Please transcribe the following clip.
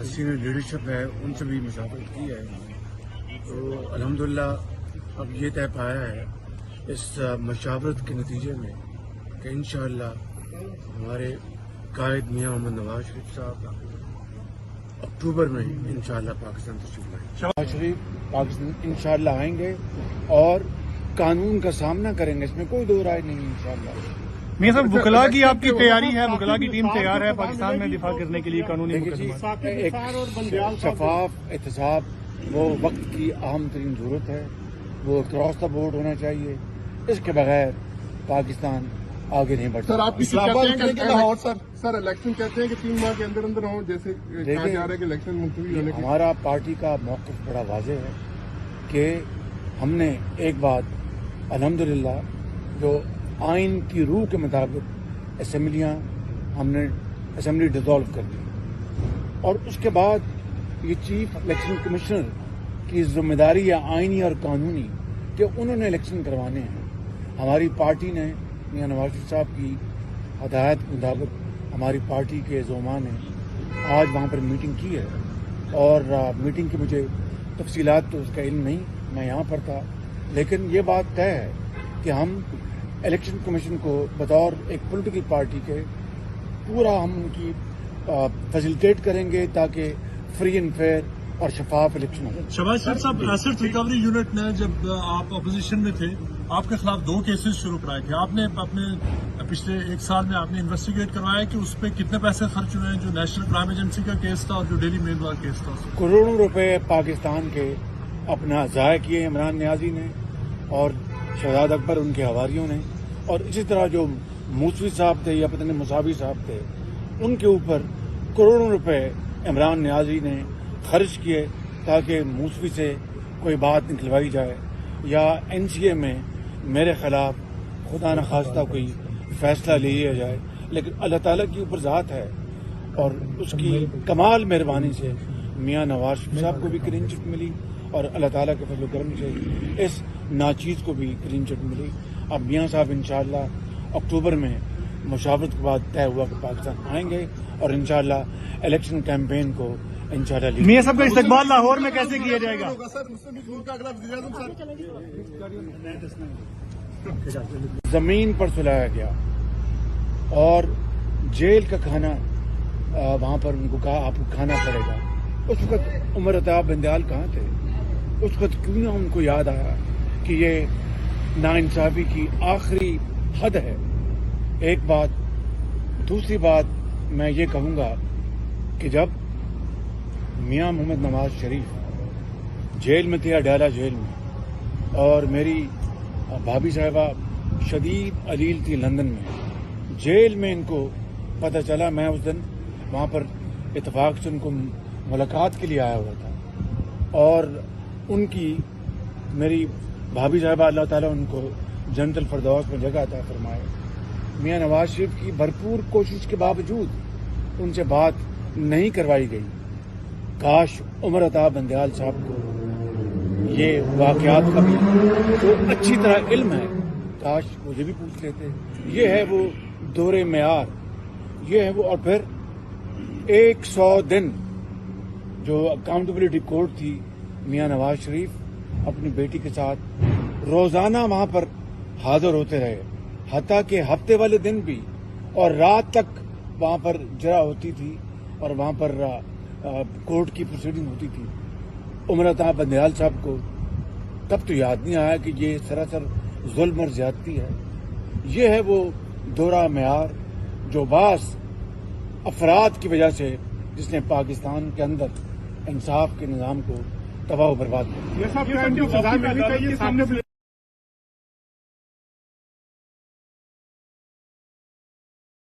Senior leadership ہے ان سے بھی مشاورت کی ہے، تو الحمدللہ اب یہ طے پایا ہے اس مشاورت کے نتیجے میں کہ انشاءاللہ ہمارے قائد میاں محمد نواز شریف صاحب اکتوبر میں انشاءاللہ پاکستان تشریف لائیں گے۔ نواز شریف پاکستان انشاءاللہ آئیں گے اور قانون کا سامنا کریں گے، اس میں کوئی دو رائے نہیں انشاءاللہ۔ میاں صاحب، وکلاء کی آپ کی تیاری ہے؟ وکلاء کی ٹیم تیار ہے پاکستان میں دفاع کرنے کے لیے قانونی مقدمات؟ ایک شفاف احتساب وہ وقت کی اہم ترین ضرورت ہے، وہ اکراس دا بورڈ ہونا چاہیے، اس کے بغیر پاکستان آگے نہیں بڑھ سر سکتا۔ آپ کی لاہور سر الیکشن کہتے ہیں کہ 3 ماہ کے اندر اندر ہوں، جیسے کہا جا رہا ہے کہ الیکشن ملتوی ہونے کی۔ ہمارا پارٹی کا موقف بڑا واضح ہے کہ ہم نے ایک بات الحمدللہ جو آئین کی روح کے مطابق اسمبلیاں ہم نے اسمبلی ڈیزالو کر دی، اور اس کے بعد یہ چیف الیکشن کمشنر کی ذمہ داری ہے آئینی اور قانونی کہ انہوں نے الیکشن کروانے ہیں۔ ہماری پارٹی نے میاں نواز شریف صاحب کی ہدایت کے مطابق ہماری پارٹی کے زعماء نے آج وہاں پر میٹنگ کی ہے، اور میٹنگ کی مجھے تفصیلات تو اس کا علم نہیں، میں یہاں پر تھا، لیکن یہ بات طے ہے کہ ہم الیکشن کمیشن کو بطور ایک پولیٹیکل پارٹی کے پورا ہم ان کی فیسیلیٹیٹ کریں گے تاکہ فری اینڈ فیئر اور شفاف الیکشن ہو۔ شہباز شریف صاحب، ایسٹ ریکوری یونٹ نے جب آپ اپوزیشن میں تھے آپ کے خلاف 2 کیسز شروع کرائے تھے، آپ نے اپنے پچھلے 1 سال میں آپ نے انویسٹیگیٹ کروایا کہ اس پہ کتنے پیسے خرچ ہوئے ہیں، جو نیشنل کرائم ایجنسی کا کیس تھا اور جو ڈیلی میل کا کیس تھا؟ کروڑوں روپے پاکستان کے اپنا ضائع کیے عمران نیازی نے اور شہزاد اکبر ان کے حواریوں نے، اور اسی طرح جو موسوی صاحب تھے یا پتہ نہیں مساوی صاحب تھے، ان کے اوپر کروڑوں روپے عمران نیازی نے خرچ کیے تاکہ موسوی سے کوئی بات نکلوائی جائے یا NCA میں میرے خلاف خدا نخواستہ کوئی فیصلہ لے لیا جائے، لیکن اللہ تعالیٰ کی اوپر ذات ہے اور اس کی کمال مہربانی سے میاں نواز شریف صاحب کو بھی کلین چٹ ملی اور اللہ تعالیٰ کے فضل و کرم سے اس ناچیز کو بھی کلین چٹ ملی۔ اب میاں صاحب انشاءاللہ اکتوبر میں مشاورت کے بعد طے ہوا کہ پاکستان آئیں گے اور انشاءاللہ الیکشن کیمپین کو انشاءاللہ میاں صاحب کا استقبال لاہور میں کیسے کیا جائے گا؟ زمین پر سلایا گیا اور جیل کا کھانا وہاں پر ان کو کہا آپ کو کھانا پڑے گا۔ اس وقت عمر عطا بندیال کہاں تھے؟ اس وقت کیوں نہ ان کو یاد آیا کہ یہ ناانصافی کی آخری حد ہے؟ ایک بات۔ دوسری بات میں یہ کہوں گا کہ جب میاں محمد نواز شریف جیل میں تھے، اڈیالہ جیل میں، اور میری بھابھی صاحبہ شدید علیل تھی لندن میں، جیل میں ان کو پتہ چلا، میں اس دن وہاں پر اتفاق سے ان کو ملاقات کے لیے آیا ہوا تھا، اور ان کی میری بھابھی صاحبہ اللہ تعالیٰ ان کو جنت الفردوس میں جگہ عطا فرمائے، میاں نواز شریف کی بھرپور کوشش کے باوجود ان سے بات نہیں کروائی گئی۔ کاش عمر عطا بندیال صاحب کو یہ واقعات کا بھی تو اچھی طرح علم ہے، کاش مجھے بھی پوچھ لیتے۔ یہ ہے وہ دور معیار، یہ ہے وہ، اور پھر 100 دن جو اکاؤنٹیبلٹی کورٹ تھی، میاں نواز شریف اپنی بیٹی کے ساتھ روزانہ وہاں پر حاضر ہوتے رہے، حتیٰ کہ ہفتے والے دن بھی اور رات تک وہاں پر جرا ہوتی تھی اور وہاں پر کورٹ کی پروسیڈنگ ہوتی تھی۔ عمر عطا بندیال صاحب کو تب تو یاد نہیں آیا کہ یہ سراسر ظلم اور زیادتی ہے۔ یہ ہے وہ دورہ معیار جو بعض افراد کی وجہ سے جس نے پاکستان کے اندر انصاف کے نظام کو تباہ و برباد کیا۔